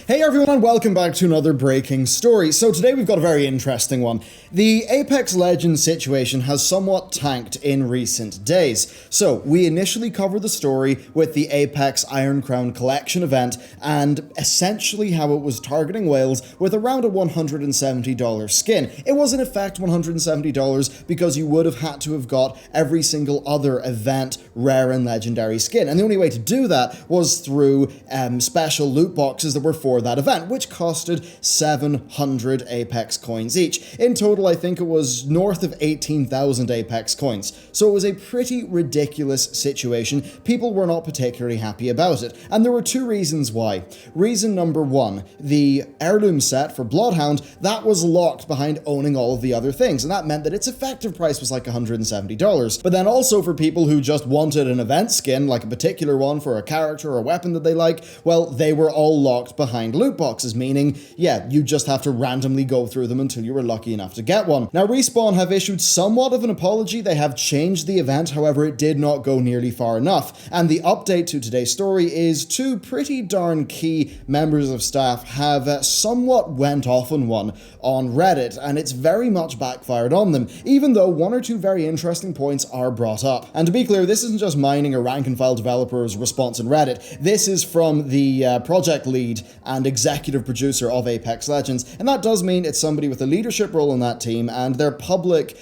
Hey everyone and welcome back to another breaking story. So today we've got a very interesting one. The Apex Legends situation has somewhat tanked in recent days. So we initially covered the story with the Apex Iron Crown Collection event and essentially how it was targeting whales with around a $170 skin. It was in effect $170 because you would have had to have got every single other event, rare and legendary skin. And the only way to do that was through special loot boxes that were for that event, which costed 700 Apex coins each. In total, I think it was north of 18,000 Apex coins. So it was a pretty ridiculous situation. People were not particularly happy about it. And there were two reasons why. Reason number one, the heirloom set for Bloodhound, that was locked behind owning all of the other things. And that meant that its effective price was like $170. But then also for people who just wanted an event skin, like a particular one for a character or a weapon that they like, well, they were all locked behind loot boxes, meaning, yeah, you just have to randomly go through them until you were lucky enough to get one. Now, Respawn have issued somewhat of an apology. They have changed the event, however, it did not go nearly far enough. And the update to today's story is two pretty darn key members of staff have somewhat went off on one on Reddit, and it's very much backfired on them, even though one or two very interesting points are brought up. And to be clear, this isn't just mining a rank and file developer's response in Reddit. This is from the project lead and executive producer of Apex Legends, and that does mean it's somebody with a leadership role in that team, and their public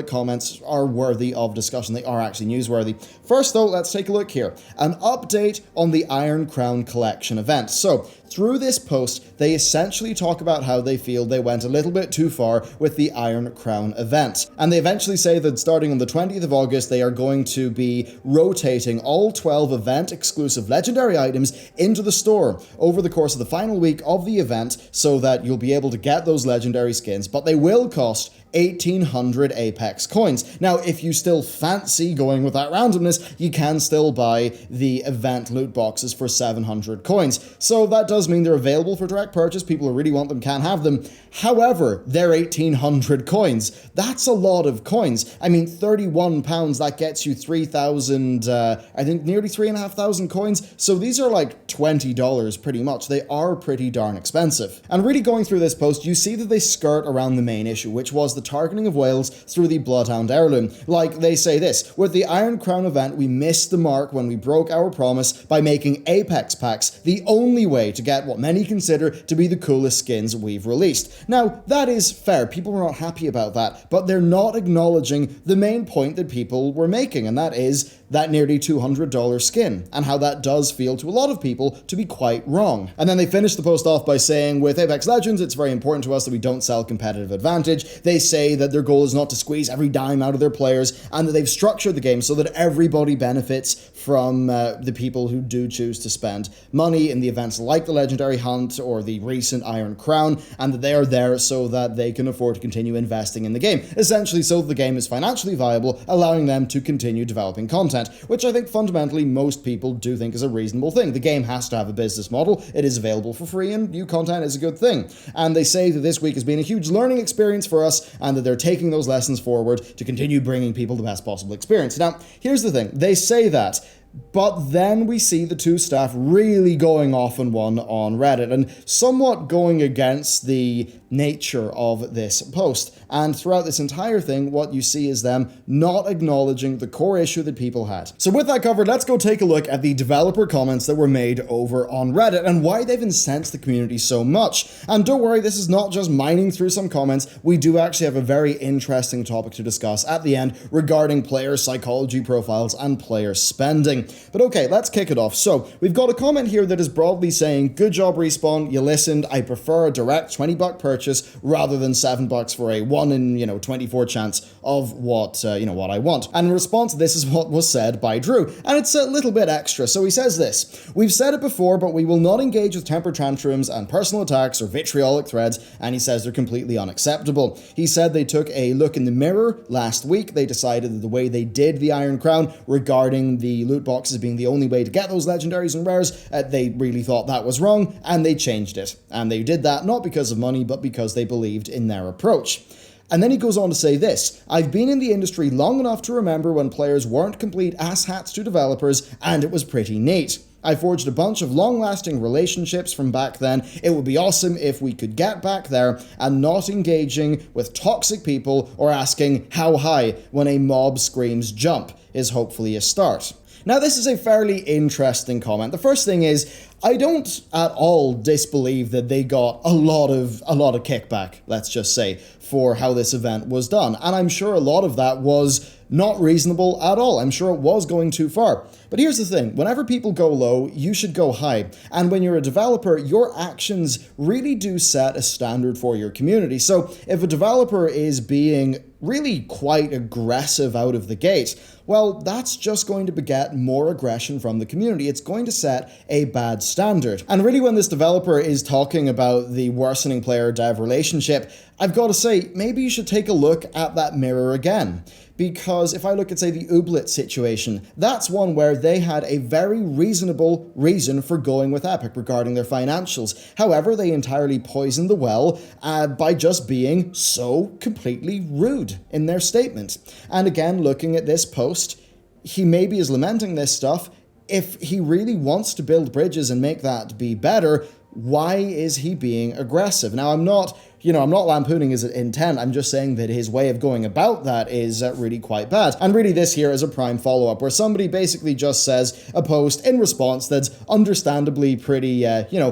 comments are worthy of discussion. They are actually newsworthy. First though, let's take a look here. An update on the Iron Crown Collection event. So, through this post, they essentially talk about how they feel they went a little bit too far with the Iron Crown event. And they eventually say that starting on the 20th of August, they are going to be rotating all 12 event-exclusive legendary items into the store over the course of the final week of the event so that you'll be able to get those legendary skins, but they will cost 1,800 Apex coins. Now, if you still fancy going with that randomness, you can still buy the event loot boxes for 700 coins. So that does mean they're available for direct purchase. People who really want them can have them. However, they're 1,800 coins. That's a lot of coins. I mean, £31, that gets you 3,000, I think nearly 3,500 coins. So these are like $20 pretty much. They are pretty darn expensive. And really going through this post, you see that they skirt around the main issue, which was the targeting of whales through the Bloodhound heirloom. Like, they say this: with the Iron Crown event, we missed the mark when we broke our promise by making Apex packs the only way to get what many consider to be the coolest skins we've released. Now, that is fair. People were not happy about that, but they're not acknowledging the main point that people were making, and that is that nearly $200 skin, and how that does feel to a lot of people to be quite wrong. And then they finish the post off by saying, with Apex Legends, it's very important to us that we don't sell competitive advantage. They say that their goal is not to squeeze every dime out of their players, and that they've structured the game so that everybody benefits from the people who do choose to spend money in the events like the Legendary Hunt or the recent Iron Crown, and that they are there so that they can afford to continue investing in the game, essentially so that the game is financially viable, allowing them to continue developing content, which I think fundamentally most people do think is a reasonable thing. The game has to have a business model, it is available for free, and new content is a good thing. And they say that this week has been a huge learning experience for us, and that they're taking those lessons forward to continue bringing people the best possible experience. Now, here's the thing, they say that, but then we see the two staff really going off on one on Reddit and somewhat going against the nature of this post. And throughout this entire thing, what you see is them not acknowledging the core issue that people had. So with that covered, let's go take a look at the developer comments that were made over on Reddit and why they've incensed the community so much. And don't worry, this is not just mining through some comments. We do actually have a very interesting topic to discuss at the end regarding player psychology profiles and player spending. But okay, let's kick it off. So we've got a comment here that is broadly saying, good job Respawn, you listened, I prefer a direct $20 purchase rather than $7 for a 1 in 24 chance of what I want. And in response, this is what was said by Drew, and it's a little bit extra. So he says this: we've said it before, but we will not engage with temper tantrums and personal attacks or vitriolic threads, and he says they're completely unacceptable. He said they took a look in the mirror last week. They decided that the way they did the Iron Crown regarding the loot boxes being the only way to get those legendaries and rares, they really thought that was wrong, and they changed it. And they did that not because of money, but because they believed in their approach. And then he goes on to say this: "I've been in the industry long enough to remember when players weren't complete asshats to developers, and it was pretty neat. I forged a bunch of long-lasting relationships from back then. It would be awesome if we could get back there and not engaging with toxic people or asking how high when a mob screams jump is hopefully a start." Now, this is a fairly interesting comment. The first thing is, I don't at all disbelieve that they got a lot of kickback, let's just say, for how this event was done. And I'm sure a lot of that was not reasonable at all. I'm sure it was going too far. But here's the thing, whenever people go low, you should go high. And when you're a developer, your actions really do set a standard for your community. So if a developer is being really quite aggressive out of the gate, well, that's just going to beget more aggression from the community. It's going to set a bad standard. And really, when this developer is talking about the worsening player-dev relationship, I've got to say, maybe you should take a look at that mirror again. Because if I look at, say, the Ooblet situation, that's one where they had a very reasonable reason for going with Epic regarding their financials. However, they entirely poisoned the well by just being so completely rude in their statement. And again, looking at this post, he maybe is lamenting this stuff. If he really wants to build bridges and make that be better, why is he being aggressive? Now, I'm not lampooning his intent. I'm just saying that his way of going about that is really quite bad. And really, this here is a prime follow-up where somebody basically just says a post in response that's understandably pretty,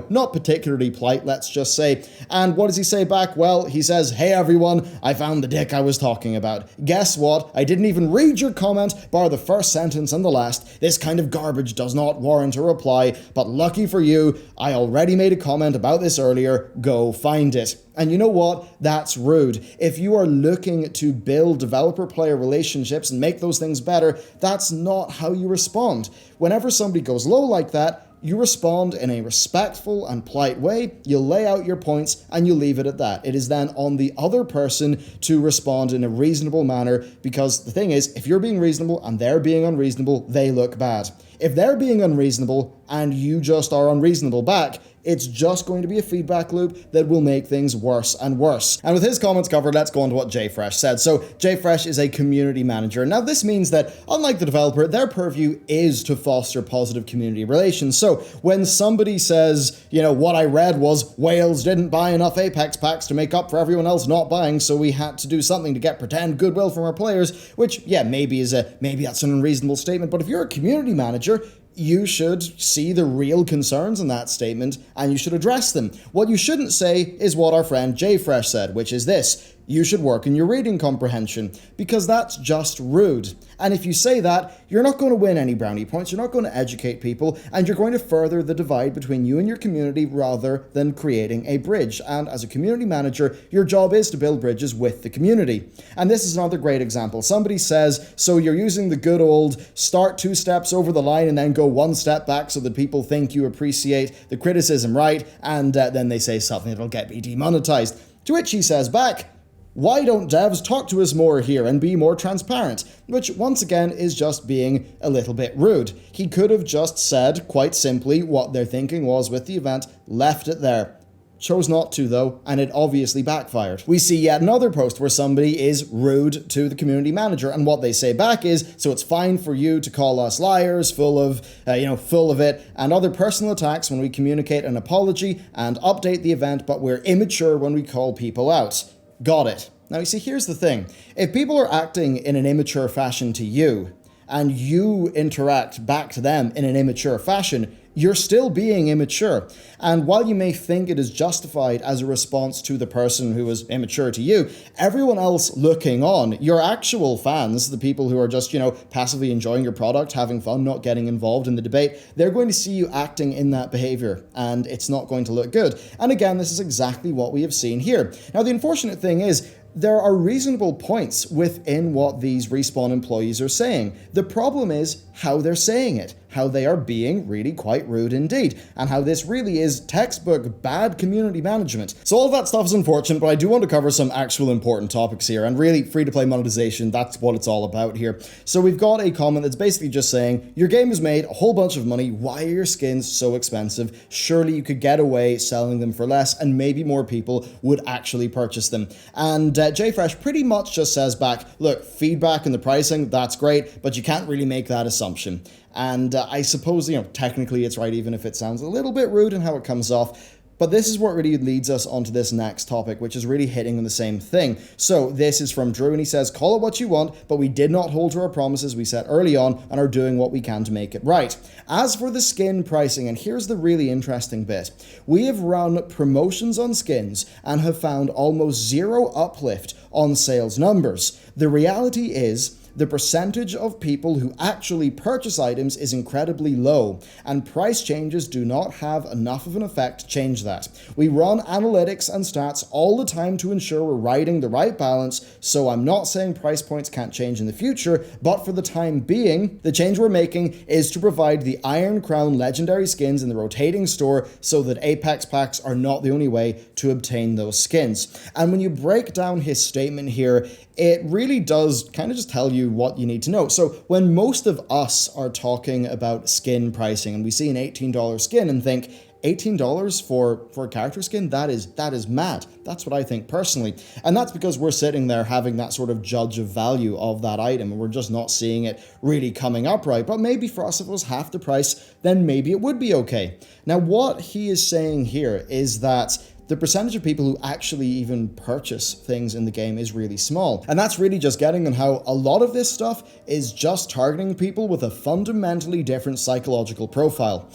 not particularly polite, let's just say. And what does he say back? Well, he says, "Hey everyone, I found the dick I was talking about. Guess what? I didn't even read your comment, bar the first sentence and the last. This kind of garbage does not warrant a reply, but lucky for you, I already made a comment about this earlier. Go find it." And you know what? That's rude. If you are looking to build developer-player relationships and make those things better, that's not how you respond. Whenever somebody goes low like that, you respond in a respectful and polite way, you lay out your points, and you leave it at that. It is then on the other person to respond in a reasonable manner, because the thing is, if you're being reasonable and they're being unreasonable, they look bad. If they're being unreasonable and you just are unreasonable back, it's just going to be a feedback loop that will make things worse and worse. And with his comments covered, let's go on to what JFresh said. So JFresh is a community manager. Now this means that, unlike the developer, their purview is to foster positive community relations. So when somebody says, what I read was Wales didn't buy enough Apex packs to make up for everyone else not buying, so we had to do something to get pretend goodwill from our players, which, yeah, maybe that's an unreasonable statement. But if you're a community manager, you should see the real concerns in that statement and you should address them. What you shouldn't say is what our friend JFresh said, which is this: you should work on your reading comprehension, because that's just rude. And if you say that, you're not going to win any brownie points, you're not going to educate people, and you're going to further the divide between you and your community rather than creating a bridge. And as a community manager, your job is to build bridges with the community. And this is another great example. Somebody says, so you're using the good old start 2 steps over the line and then go 1 step back so that people think you appreciate the criticism, right? And then they say something that'll get me demonetized. To which he says back, "Why don't devs talk to us more here and be more transparent?" Which, once again, is just being a little bit rude. He could have just said, quite simply, what their thinking was with the event, left it there. Chose not to, though, and it obviously backfired. We see yet another post where somebody is rude to the community manager, and what they say back is, "So it's fine for you to call us liars, full of it, and other personal attacks when we communicate an apology and update the event, but we're immature when we call people out." Got it. Now, you see, here's the thing. If people are acting in an immature fashion to you, and you interact back to them in an immature fashion, you're still being immature. And while you may think it is justified as a response to the person who is immature to you, everyone else looking on, your actual fans, the people who are just, passively enjoying your product, having fun, not getting involved in the debate, they're going to see you acting in that behavior, and it's not going to look good. And again, this is exactly what we have seen here. Now, the unfortunate thing is, there are reasonable points within what these Respawn employees are saying. The problem is how they're saying it. how they are being really quite rude indeed, and how this really is textbook bad community management. So all of that stuff is unfortunate, but I do want to cover some actual important topics here, and really free-to-play monetization, that's what it's all about here. So we've got a comment that's basically just saying, your game has made a whole bunch of money, why are your skins so expensive? Surely you could get away selling them for less, and maybe more people would actually purchase them. And JFresh pretty much just says back, look, feedback and the pricing, that's great, but you can't really make that assumption. And I suppose, technically it's right, even if it sounds a little bit rude in how it comes off. But this is what really leads us onto this next topic, which is really hitting on the same thing. So this is from Drew, and he says, call it what you want, but we did not hold to our promises we set early on and are doing what we can to make it right. As for the skin pricing, and here's the really interesting bit, we have run promotions on skins and have found almost zero uplift on sales numbers. The reality is, the percentage of people who actually purchase items is incredibly low, and price changes do not have enough of an effect to change that. We run analytics and stats all the time to ensure we're riding the right balance, so I'm not saying price points can't change in the future, but for the time being, the change we're making is to provide the Iron Crown legendary skins in the rotating store so that Apex packs are not the only way to obtain those skins. And when you break down his statement here, it really does kind of just tell you what you need to know. So when most of us are talking about skin pricing and we see an $18 skin and think, $18 for a character skin? That is mad. That's what I think personally. And that's because we're sitting there having that sort of judge of value of that item, and we're just not seeing it really coming up right. But maybe for us, if it was half the price, then maybe it would be okay. Now, what he is saying here is that the percentage of people who actually even purchase things in the game is really small. And that's really just getting on how a lot of this stuff is just targeting people with a fundamentally different psychological profile.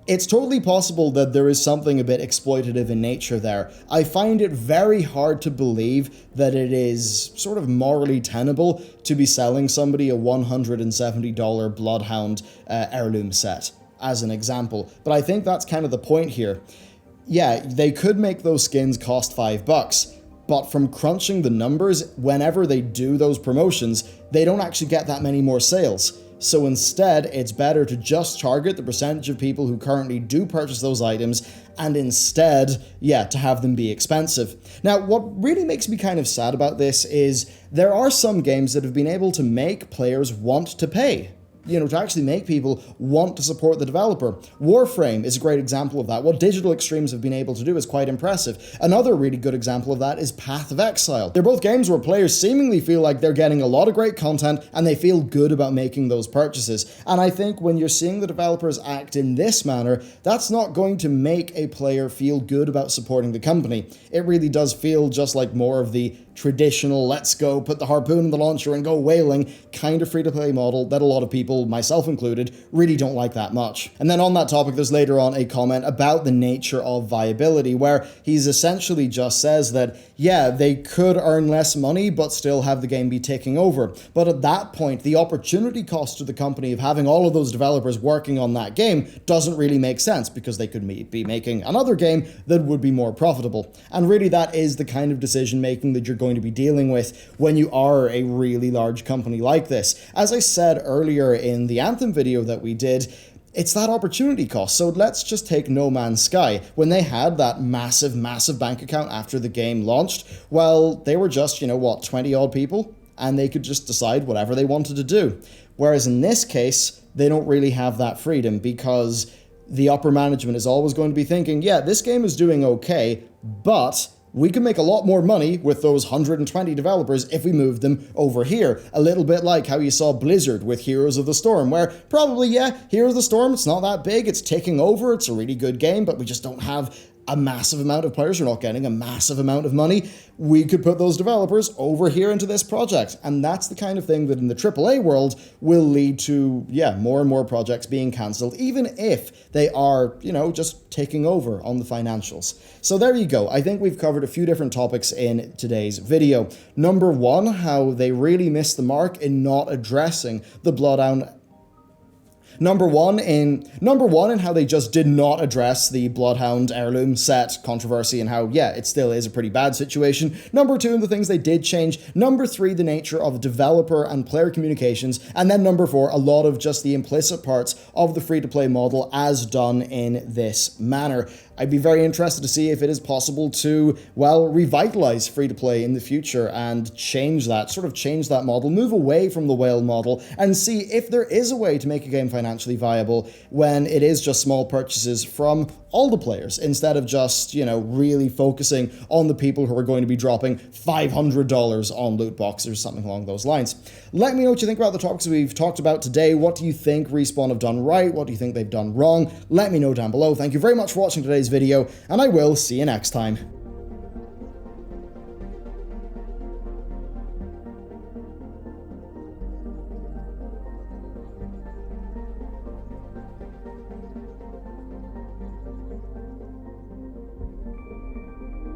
It's totally possible that there is something a bit exploitative in nature there. I find it very hard to believe that it is sort of morally tenable to be selling somebody a $170 Bloodhound heirloom set, as an example. But I think that's kind of the point here. Yeah, they could make those skins cost $5, but from crunching the numbers, whenever they do those promotions, they don't actually get that many more sales. So instead, it's better to just target the percentage of people who currently do purchase those items, and instead, to have them be expensive. Now, what really makes me kind of sad about this is there are some games that have been able to make players want to pay. To actually make people want to support the developer. Warframe is a great example of that. What Digital Extremes have been able to do is quite impressive. Another really good example of that is Path of Exile. They're both games where players seemingly feel like they're getting a lot of great content and they feel good about making those purchases. And I think when you're seeing the developers act in this manner, that's not going to make a player feel good about supporting the company. It really does feel just like more of the traditional, let's go put the harpoon in the launcher and go whaling kind of free-to-play model that a lot of people, myself included, really don't like that much. And then on that topic, there's later on a comment about the nature of viability, where he's essentially just says that, they could earn less money, but still have the game be ticking over. But at that point, the opportunity cost to the company of having all of those developers working on that game doesn't really make sense, because they could be making another game that would be more profitable. And really, that is the kind of decision making that you're going to be dealing with when you are a really large company like this. As I said earlier in the Anthem video that we did, it's that opportunity cost. So let's just take No Man's Sky. When they had that massive bank account after the game launched, well, they were just, 20 odd people, and they could just decide whatever they wanted to do. Whereas in this case, they don't really have that freedom, because the upper management is always going to be thinking, this game is doing okay, but we can make a lot more money with those 120 developers if we move them over here. A little bit like how you saw Blizzard with Heroes of the Storm, where probably, Heroes of the Storm, it's not that big, it's taking over, it's a really good game, but we just don't have a massive amount of players, we're not getting a massive amount of money. We could put those developers over here into this project. And that's the kind of thing that in the AAA world will lead to, more and more projects being cancelled, even if they are, just taking over on the financials. So there you go. I think we've covered a few different topics in today's video. Number one, how they really missed the mark in not addressing the Bloodhound Number one in how they just did not address the Bloodhound heirloom set controversy and how, yeah, it still is a pretty bad situation. Number two, in the things they did change. Number three, the nature of developer and player communications. And then number four, a lot of just the implicit parts of the free-to-play model as done in this manner. I'd be very interested to see if it is possible to, well, revitalize free-to-play in the future and change that model, move away from the whale model, and see if there is a way to make a game financially viable when it is just small purchases from all the players, instead of just, really focusing on the people who are going to be dropping $500 on loot boxes or something along those lines. Let me know what you think about the topics we've talked about today. What do you think Respawn have done right? What do you think they've done wrong? Let me know down below. Thank you very much for watching today's video, and I will see you next time.